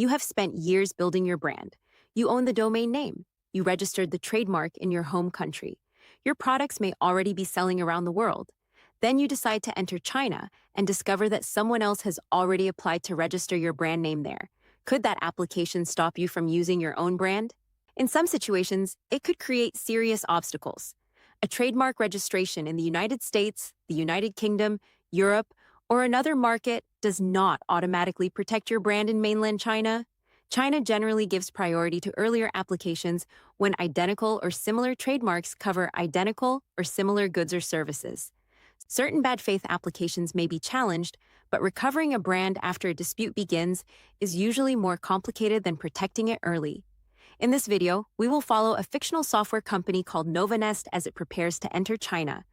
You have spent years building your brand. You own the domain name. You registered the trademark in your home country. Your products may already be selling around the world. Then you decide to enter China and discover that someone else has already applied to register your brand name there. Could that application stop you from using your own brand? In some situations, it could create serious obstacles. A trademark registration in the United States, the United Kingdom, Europe, or another market does not automatically protect your brand in mainland China. China generally gives priority to earlier applications when identical or similar trademarks cover identical or similar goods or services. Certain bad faith applications may be challenged, but recovering a brand after a dispute begins is usually more complicated than protecting it early. In this video, we will follow a fictional software company called NovaNest as it prepares to enter China.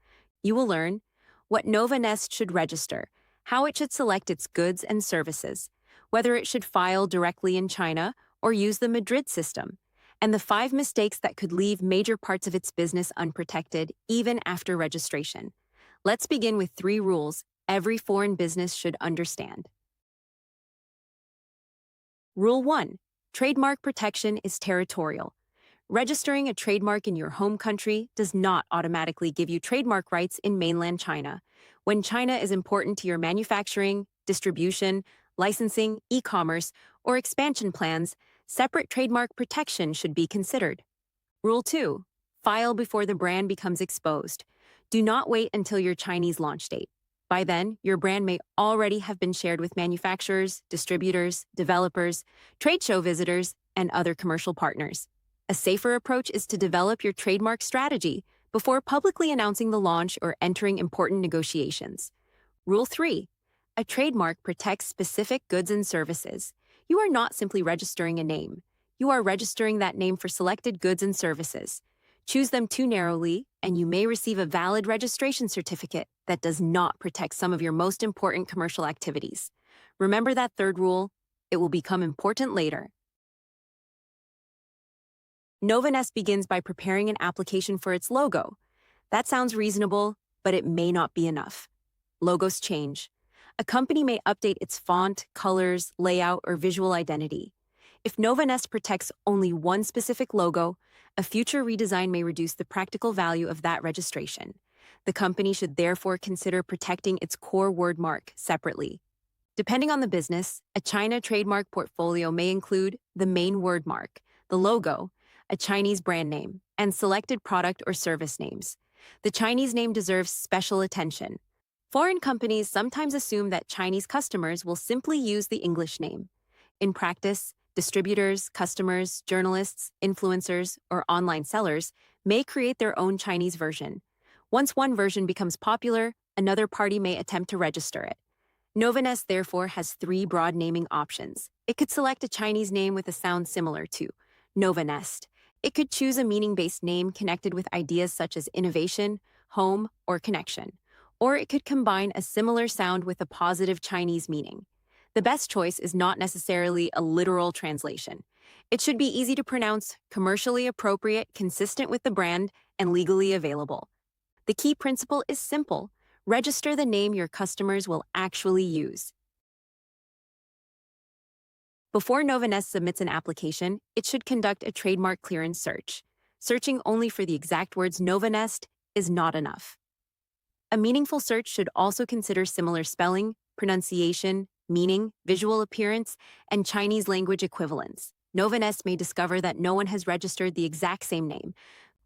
You will learn what NovaNest should register, how it should select its goods and services, whether it should file directly in China or use the Madrid System, and the 5 mistakes that could leave major parts of its business unprotected even after registration. Let's begin with 3 rules every foreign business should understand. Rule 1. Trademark protection is territorial. Registering a trademark in your home country does not automatically give you trademark rights in mainland China. When China is important to your manufacturing, distribution, licensing, e-commerce, or expansion plans, separate trademark protection should be considered. Rule 2. File before the brand becomes exposed. Do not wait until your Chinese launch date. By then, your brand may already have been shared with manufacturers, distributors, developers, trade show visitors, and other commercial partners. A safer approach is to develop your trademark strategy before publicly announcing the launch or entering important negotiations. Rule 3. A trademark protects specific goods and services. You are not simply registering a name. You are registering that name for selected goods and services. Choose them too narrowly, and you may receive a valid registration certificate that does not protect some of your most important commercial activities. Remember that third rule? It will become important later. NovaNest begins by preparing an application for its logo. That sounds reasonable, but it may not be enough. Logos change. A company may update its font, colors, layout, or visual identity. If NovaNest protects only one specific logo, a future redesign may reduce the practical value of that registration. The company should therefore consider protecting its core word mark separately. Depending on the business, a China trademark portfolio may include the main word mark, the logo, a Chinese brand name, and selected product or service names. The Chinese name deserves special attention. Foreign companies sometimes assume that Chinese customers will simply use the English name. In practice, distributors, customers, journalists, influencers, or online sellers may create their own Chinese version. Once one version becomes popular, another party may attempt to register it. NovaNest therefore has 3 broad naming options. It could select a Chinese name with a sound similar to NovaNest. It could choose a meaning-based name connected with ideas such as innovation, home, or connection. Or it could combine a similar sound with a positive Chinese meaning. The best choice is not necessarily a literal translation. It should be easy to pronounce, commercially appropriate, consistent with the brand, and legally available. The key principle is simple. Register the name your customers will actually use. Before NovaNest submits an application, it should conduct a trademark clearance search. Searching only for the exact words NovaNest is not enough. A meaningful search should also consider similar spelling, pronunciation, meaning, visual appearance, and Chinese language equivalents. NovaNest may discover that no one has registered the exact same name,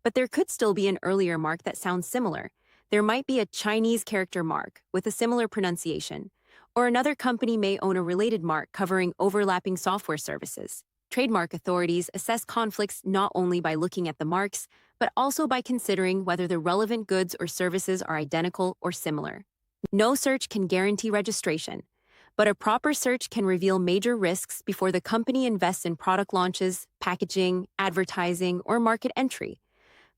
but there could still be an earlier mark that sounds similar. There might be a Chinese character mark with a similar pronunciation, or another company may own a related mark covering overlapping software services. Trademark authorities assess conflicts not only by looking at the marks, but also by considering whether the relevant goods or services are identical or similar. No search can guarantee registration, but a proper search can reveal major risks before the company invests in product launches, packaging, advertising, or market entry.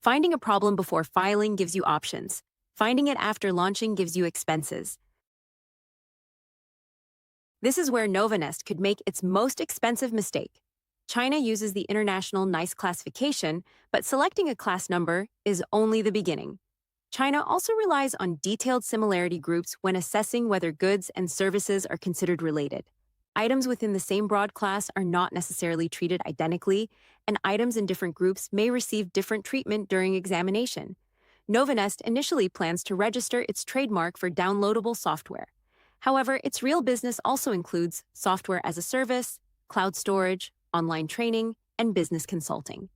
Finding a problem before filing gives you options. Finding it after launching gives you expenses. This is where NovaNest could make its most expensive mistake. China uses the international NICE classification, but selecting a class number is only the beginning. China also relies on detailed similarity groups when assessing whether goods and services are considered related. Items within the same broad class are not necessarily treated identically, and items in different groups may receive different treatment during examination. NovaNest initially plans to register its trademark for downloadable software. However, its real business also includes software as a service, cloud storage, online training, and business consulting.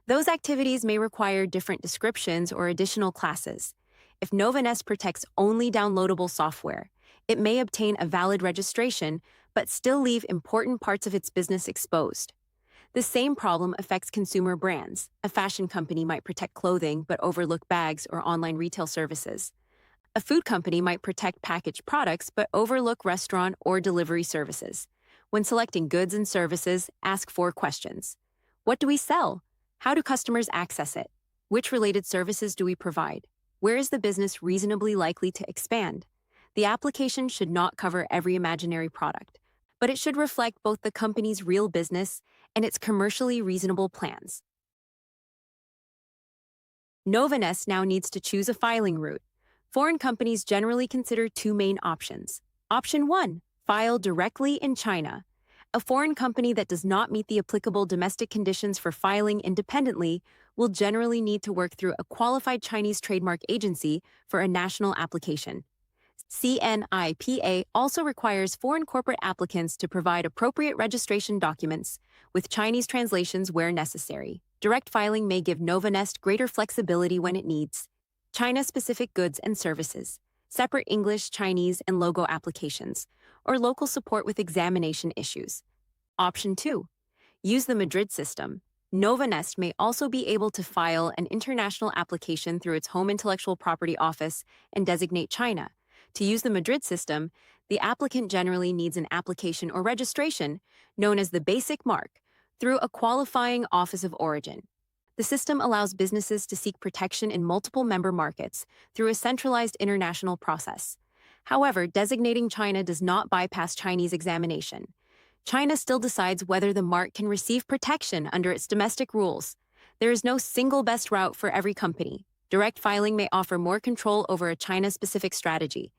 Those activities may require different descriptions or additional classes. If NovaNest protects only downloadable software, it may obtain a valid registration but still leave important parts of its business exposed. The same problem affects consumer brands. A fashion company might protect clothing but overlook bags or online retail services. A food company might protect packaged products but overlook restaurant or delivery services. When selecting goods and services, ask 4 questions. What do we sell? How do customers access it? Which related services do we provide? Where is the business reasonably likely to expand? The application should not cover every imaginary product, but it should reflect both the company's real business and its commercially reasonable plans. NovaNest now needs to choose a filing route. Foreign companies generally consider 2 main options. Option 1, file directly in China. A foreign company that does not meet the applicable domestic conditions for filing independently will generally need to work through a qualified Chinese trademark agency for a national application. CNIPA also requires foreign corporate applicants to provide appropriate registration documents with Chinese translations where necessary. Direct filing may give NovaNest greater flexibility when it needs. China-specific goods and services, separate English, Chinese, and logo applications, or local support with examination issues. Option 2. Use the Madrid System. NovaNest may also be able to file an international application through its home intellectual property office and designate China. To use the Madrid System, the applicant generally needs an application or registration, known as the basic mark, through a qualifying office of origin. The system allows businesses to seek protection in multiple member markets through a centralized international process. However, designating China does not bypass Chinese examination. China still decides whether the mark can receive protection under its domestic rules. There is no single best route for every company. Direct filing may offer more control over a China-specific strategy.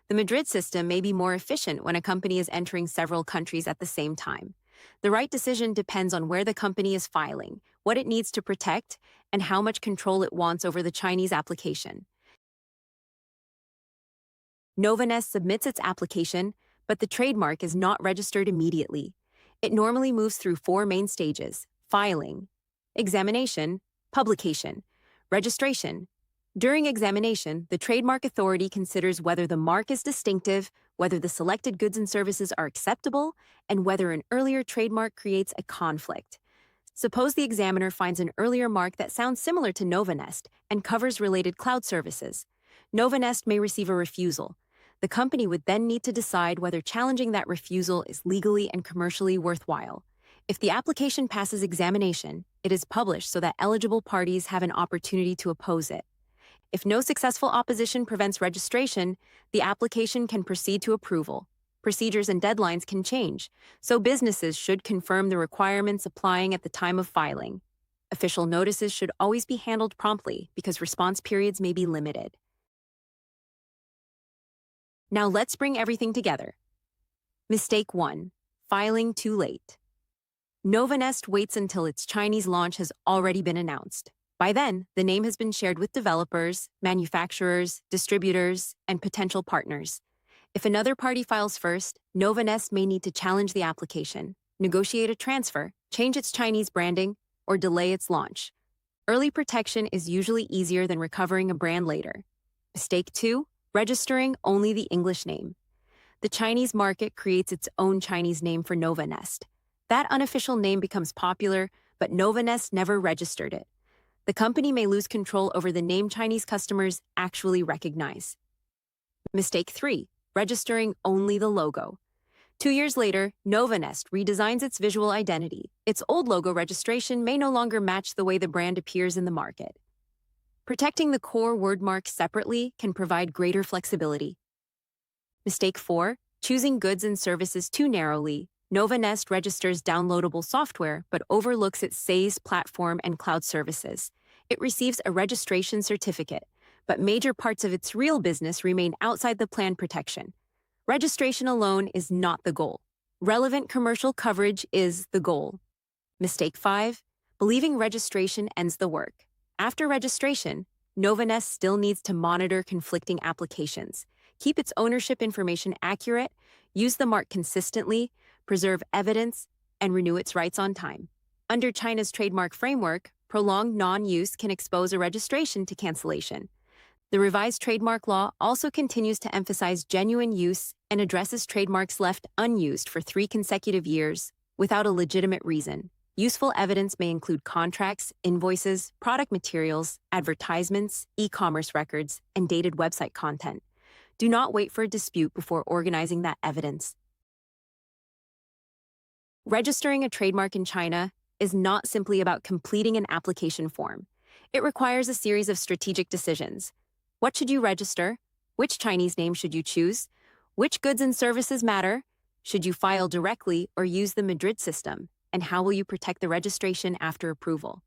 The Madrid system may be more efficient when a company is entering several countries at the same time. The right decision depends on where the company is filing, what it needs to protect, and how much control it wants over the Chinese application. NovaNest submits its application, but the trademark is not registered immediately. It normally moves through 4 main stages: filing, examination, publication, registration. During examination, the trademark authority considers whether the mark is distinctive, whether the selected goods and services are acceptable, and whether an earlier trademark creates a conflict. Suppose the examiner finds an earlier mark that sounds similar to NovaNest and covers related cloud services. NovaNest may receive a refusal. The company would then need to decide whether challenging that refusal is legally and commercially worthwhile. If the application passes examination, it is published so that eligible parties have an opportunity to oppose it. If no successful opposition prevents registration, the application can proceed to approval. Procedures and deadlines can change, so businesses should confirm the requirements applying at the time of filing. Official notices should always be handled promptly because response periods may be limited. Now let's bring everything together. Mistake 1. Filing too late. NovaNest waits until its Chinese launch has already been announced. By then, the name has been shared with developers, manufacturers, distributors, and potential partners. If another party files first, NovaNest may need to challenge the application, negotiate a transfer, change its Chinese branding, or delay its launch. Early protection is usually easier than recovering a brand later. Mistake 2. Registering only the English name. The Chinese market creates its own Chinese name for NovaNest. That unofficial name becomes popular, but NovaNest never registered it. The company may lose control over the name Chinese customers actually recognize. Mistake 3. Registering only the logo. 2 years later, NovaNest redesigns its visual identity. Its old logo registration may no longer match the way the brand appears in the market. Protecting the core wordmark separately can provide greater flexibility. Mistake 4. Choosing goods and services too narrowly. NovaNest registers downloadable software but overlooks its SaaS platform and cloud services. It receives a registration certificate, but major parts of its real business remain outside the planned protection. Registration alone is not the goal. Relevant commercial coverage is the goal. Mistake 5. Believing registration ends the work. After registration, NovaNest still needs to monitor conflicting applications, keep its ownership information accurate, use the mark consistently, preserve evidence, and renew its rights on time. Under China's trademark framework, prolonged non-use can expose a registration to cancellation. The revised trademark law also continues to emphasize genuine use and addresses trademarks left unused for 3 consecutive years without a legitimate reason. Useful evidence may include contracts, invoices, product materials, advertisements, e-commerce records, and dated website content. Do not wait for a dispute before organizing that evidence. Registering a trademark in China is not simply about completing an application form. It requires a series of strategic decisions. What should you register? Which Chinese name should you choose? Which goods and services matter? Should you file directly or use the Madrid System? And how will you protect the registration after approval?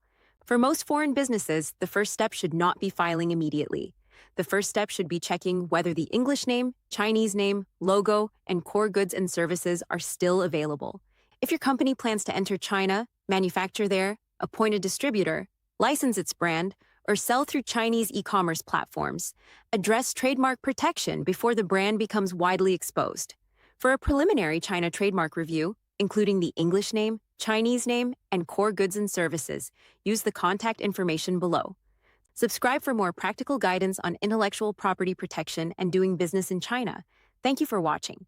For most foreign businesses, the first step should not be filing immediately. The first step should be checking whether the English name, Chinese name, logo, and core goods and services are still available. If your company plans to enter China, manufacture there, appoint a distributor, license its brand, or sell through Chinese e-commerce platforms, address trademark protection before the brand becomes widely exposed. For a preliminary China trademark review, including the English name, Chinese name, and core goods and services, use the contact information below. Subscribe for more practical guidance on intellectual property protection and doing business in China. Thank you for watching.